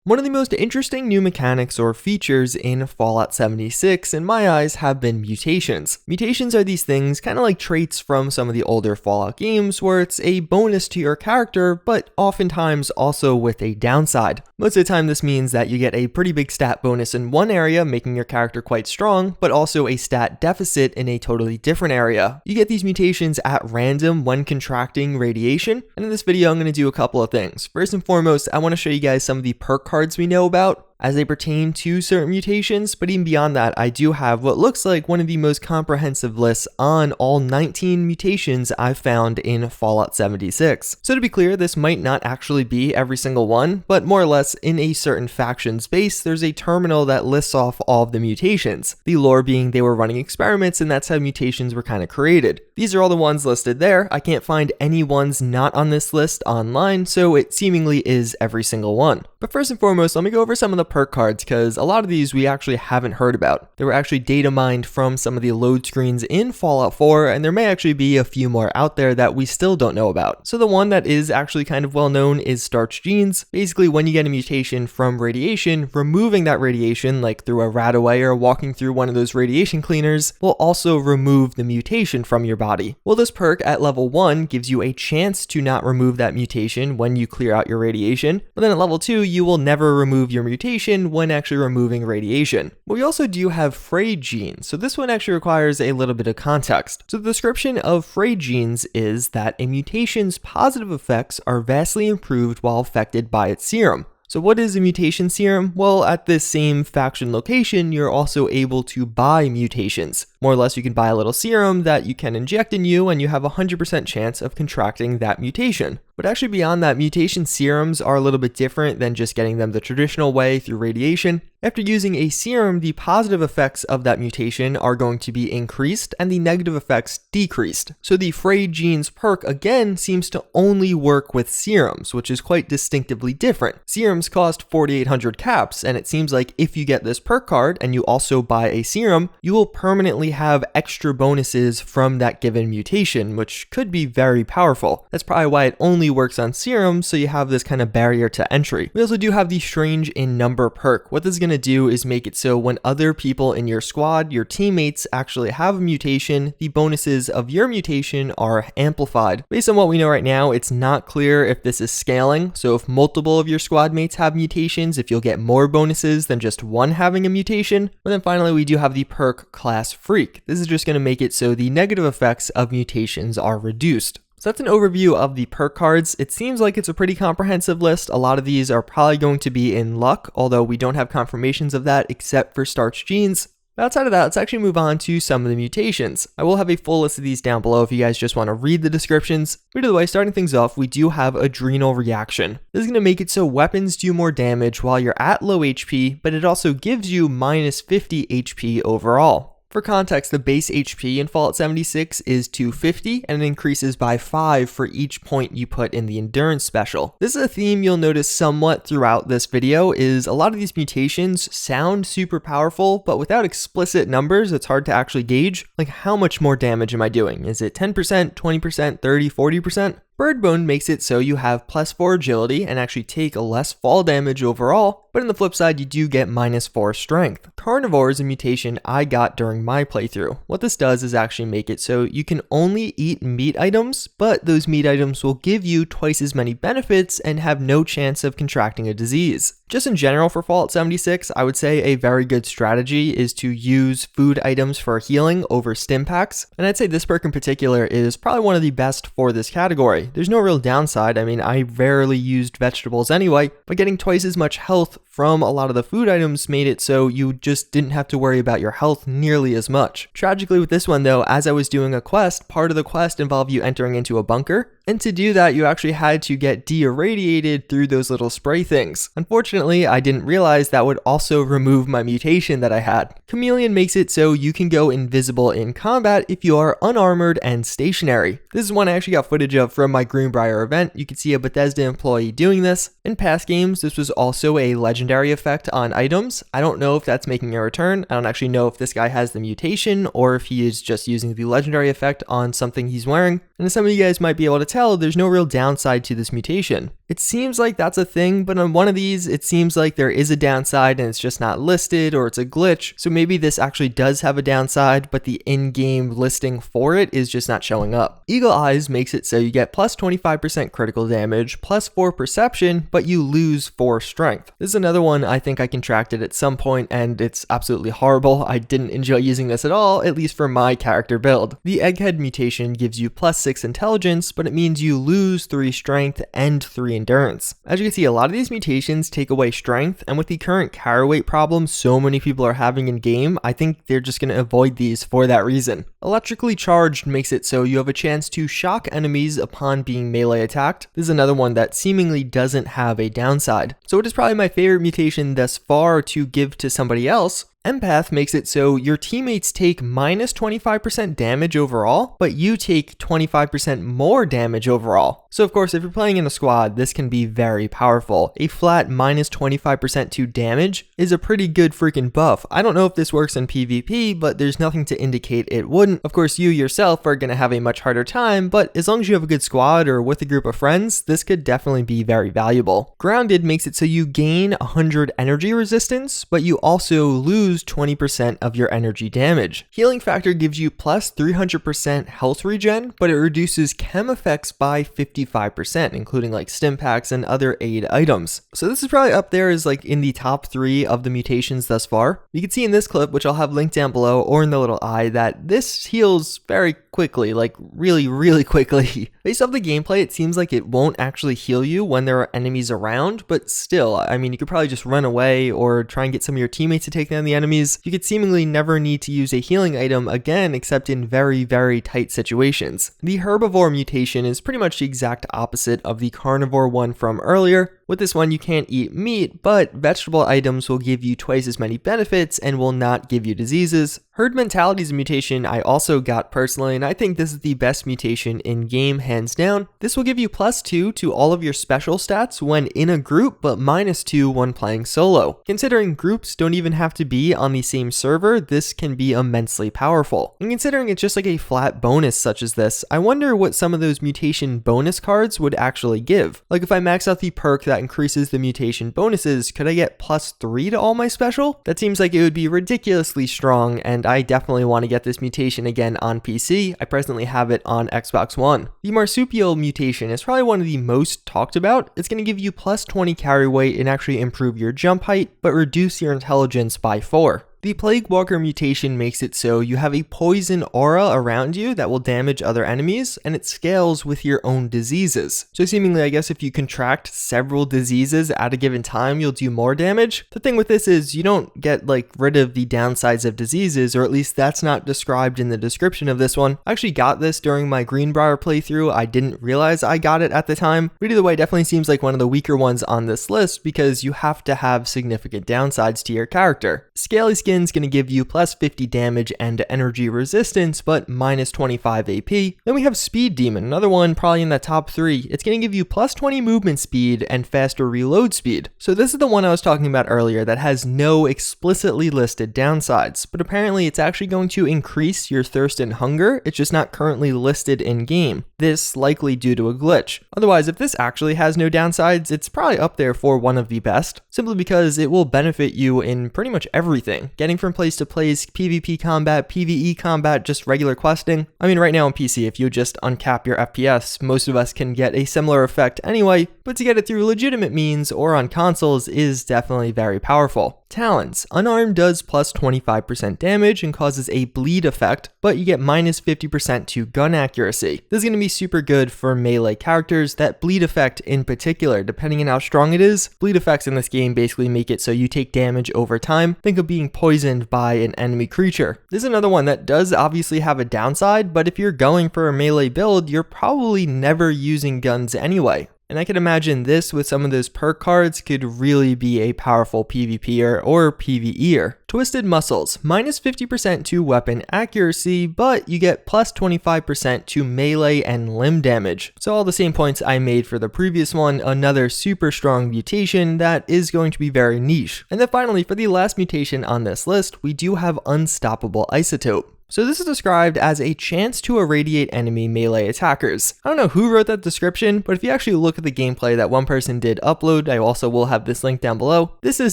One of the most interesting new mechanics or features in Fallout 76 in my eyes have been mutations. Mutations are these things kind of like traits from some of the older Fallout games where it's a bonus to your character, but oftentimes also with a downside. Most of the time this means that you get a pretty big stat bonus in one area, making your character quite strong, but also a stat deficit in a totally different area. You get these mutations at random when contracting radiation, and in this video I'm going to do a couple of things. First and foremost, I want to show you guys some of the perk cards we know about as they pertain to certain mutations, but even beyond that, I do have what looks like one of the most comprehensive lists on all 19 mutations I've found in Fallout 76. So to be clear, this might not actually be every single one, but more or less in a certain faction space, there's a terminal that lists off all of the mutations. The lore being they were running experiments and that's how mutations were kind of created. These are all the ones listed there. I can't find any ones not on this list online, so it seemingly is every single one. But first and foremost, let me go over some of the perk cards because a lot of these we actually haven't heard about. They were actually data mined from some of the load screens in Fallout 4, and there may actually be a few more out there that we still don't know about. So the one that is actually kind of well known is starch genes. Basically, when you get a mutation from radiation, removing that radiation, like through a rat away or walking through one of those radiation cleaners, will also remove the mutation from your body. Well, this perk at level 1 gives you a chance to not remove that mutation when you clear out your radiation, but then at level 2, you will never remove your mutation when actually removing radiation. But we also do have frayed genes, so this one actually requires a little bit of context. So the description of frayed genes is that a mutation's positive effects are vastly improved while affected by its serum. So what is a mutation serum? Well, at this same faction location, you're also able to buy mutations. More or less, you can buy a little serum that you can inject in you and you have a 100% chance of contracting that mutation. But actually beyond that, mutation serums are a little bit different than just getting them the traditional way through radiation. After using a serum, the positive effects of that mutation are going to be increased and the negative effects decreased. So the frayed genes perk again seems to only work with serums, which is quite distinctively different. Serums cost 4,800 caps, and it seems like if you get this perk card and you also buy a serum, you will permanently have extra bonuses from that given mutation, which could be very powerful. That's probably why it only works on serums, so you have this kind of barrier to entry. We also do have the strange in number perk. What this is going to do is make it so when other people in your squad, your teammates, actually have a mutation, the bonuses of your mutation are amplified. Based on what we know right now, it's not clear if this is scaling, so if multiple of your squad mates have mutations, if you'll get more bonuses than just one having a mutation. But then finally, we do have the perk class freak. This is just going to make it so the negative effects of mutations are reduced. So that's an overview of the perk cards. It seems like it's a pretty comprehensive list. A lot of these are probably going to be in luck, although we don't have confirmations of that except for starch genes. But outside of that, let's actually move on to some of the mutations. I will have a full list of these down below if you guys just want to read the descriptions. But either way, starting things off, we do have Adrenal reaction. This is going to make it so weapons do more damage while you're at low HP, but it also gives you minus 50 HP overall. For context, the base HP in Fallout 76 is 250 and it increases by 5 for each point you put in the endurance special. This is a theme you'll notice somewhat throughout this video is a lot of these mutations sound super powerful, but without explicit numbers, it's hard to actually gauge. Like how much more damage am I doing? Is it 10%, 20%, 30, 40%? Birdbone makes it so you have +4 agility and actually take less fall damage overall, but on the flip side, you do get -4 strength. Carnivore is a mutation I got during my playthrough. What this does is actually make it so you can only eat meat items, but those meat items will give you twice as many benefits and have no chance of contracting a disease. Just in general for Fallout 76, I would say a very good strategy is to use food items for healing over stim packs, and I'd say this perk in particular is probably one of the best for this category. There's no real downside. I mean, I rarely used vegetables anyway, but getting twice as much health from a lot of the food items made it so you just didn't have to worry about your health nearly as much. Tragically with this one though, as I was doing a quest, part of the quest involved you entering into a bunker, and to do that you actually had to get de-irradiated through those little spray things. Unfortunately, I didn't realize that would also remove my mutation that I had. Chameleon makes it so you can go invisible in combat if you are unarmored and stationary. This is one I actually got footage of from my Greenbrier event. You can see a Bethesda employee doing this. In past games, this was also a legendary effect on items. I don't know if that's making a return. I don't actually know if this guy has the mutation or if he is just using the legendary effect on something he's wearing. And as some of you guys might be able to tell, there's no real downside to this mutation. It seems like that's a thing, but on one of these, it seems like there is a downside and it's just not listed, or it's a glitch. So maybe this actually does have a downside, but the in-game listing for it is just not showing up. Eagle Eyes makes it so you get plus 25% critical damage, plus 4 perception, but you lose 4 strength. This is another one I think I contracted at some point, and it's absolutely horrible. I didn't enjoy using this at all, at least for my character build. The EggHead mutation gives you plus 6 intelligence, but it means you lose 3 strength and 3 endurance. As you can see, a lot of these mutations take away strength, and with the current carry weight problem so many people are having in game, I think they're just going to avoid these for that reason. Electrically Charged makes it so you have a chance to shock enemies upon being melee attacked. This is another one that seemingly doesn't have a downside. So it is probably my favorite mutation thus far to give to somebody else. Empath makes it so your teammates take minus 25% damage overall, but you take 25% more damage overall. So of course, if you're playing in a squad, this can be very powerful. A flat minus 25% to damage is a pretty good freaking buff. I don't know if this works in PvP, but there's nothing to indicate it wouldn't. Of course, you yourself are going to have a much harder time, but as long as you have a good squad or with a group of friends, this could definitely be very valuable. Grounded makes it so you gain 100 energy resistance, but you also lose 20% of your energy damage. Healing Factor gives you plus 300% health regen, but it reduces chem effects by 55%, including like stim packs and other aid items. So this is probably up there as like in the top 3 of the mutations thus far. You can see in this clip, which I'll have linked down below or in the little eye, that this heals very quickly, like really quickly. Based off the gameplay, it seems like it won't actually heal you when there are enemies around, but still, I mean, you could probably just run away or try and get some of your teammates to take down the enemies. You could seemingly never need to use a healing item again, except in very tight situations. The Herbivore mutation is pretty much the exact opposite of the Carnivore one from earlier. With this one, you can't eat meat, but vegetable items will give you twice as many benefits and will not give you diseases. Herd Mentality is a mutation I also got personally, and I think this is the best mutation in game, hands down. This will give you plus 2 to all of your special stats when in a group, but minus 2 when playing solo. Considering groups don't even have to be on the same server, this can be immensely powerful. And considering it's just like a flat bonus such as this, I wonder what some of those mutation bonus cards would actually give. Like if I max out the perk that increases the mutation bonuses, could I get plus 3 to all my special? That seems like it would be ridiculously strong, and I definitely want to get this mutation again on PC. I presently have it on Xbox One. The Marsupial mutation is probably one of the most talked about. It's going to give you plus 20 carry weight and actually improve your jump height, but reduce your intelligence by 4. The Plague Walker mutation makes it so you have a poison aura around you that will damage other enemies, and it scales with your own diseases. So seemingly, I guess if you contract several diseases at a given time, you'll do more damage. The thing with this is you don't get like rid of the downsides of diseases, or at least that's not described in the description of this one. I actually got this during my Greenbrier playthrough. I didn't realize I got it at the time, but either way, it definitely seems like one of the weaker ones on this list because you have to have significant downsides to your character. Scaly Skin is going to give you plus 50 damage and energy resistance, but minus 25 AP. Then we have Speed Demon, another one probably in the top 3. It's going to give you plus 20 movement speed and faster reload speed. So this is the one I was talking about earlier that has no explicitly listed downsides, but apparently it's actually going to increase your thirst and hunger. It's just not currently listed in game. This likely due to a glitch. Otherwise, if this actually has no downsides, it's probably up there for one of the best, simply because it will benefit you in pretty much everything. Getting from place to place, PvP combat, PvE combat, just regular questing. I mean, right now on PC, if you just uncap your FPS, most of us can get a similar effect anyway, but to get it through legitimate means or on consoles is definitely very powerful. Talons. Unarmed does plus 25% damage and causes a bleed effect, but you get minus 50% to gun accuracy. This is going to be super good for melee characters. That bleed effect in particular, depending on how strong it is, bleed effects in this game basically make it so you take damage over time. Think of being poisoned by an enemy creature. This is another one that does obviously have a downside, but if you're going for a melee build, you're probably never using guns anyway. And I can imagine this with some of those perk cards could really be a powerful PvPer or PvEer. Twisted Muscles, minus 50% to weapon accuracy, but you get plus 25% to melee and limb damage. So all the same points I made for the previous one, another super strong mutation that is going to be very niche. And then finally, for the last mutation on this list, we do have Unstoppable Isotope. So this is described as a chance to irradiate enemy melee attackers. I don't know who wrote that description, but if you actually look at the gameplay that one person did upload, I also will have this link down below, this is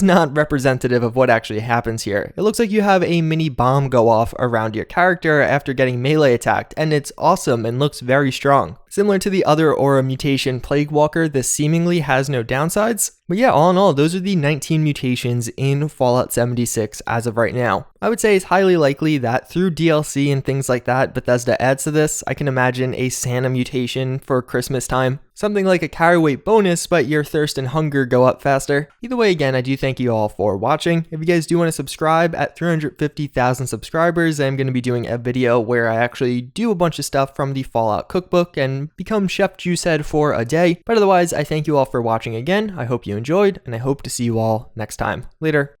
not representative of what actually happens here. It looks like you have a mini bomb go off around your character after getting melee attacked, and it's awesome and looks very strong. Similar to the other aura mutation Plague Walker, this seemingly has no downsides. But yeah, all in all, those are the 19 mutations in Fallout 76 as of right now. I would say it's highly likely that through DLC and things like that, Bethesda adds to this. I can imagine a Santa mutation for Christmas time. Something like a carry weight bonus, but your thirst and hunger go up faster. Either way, again, I do thank you all for watching. If you guys do want to subscribe, at 350,000 subscribers, I'm going to be doing a video where I actually do a bunch of stuff from the Fallout cookbook and become Chef JuiceHead for a day. But otherwise, I thank you all for watching again. I hope you enjoyed, and I hope to see you all next time. Later.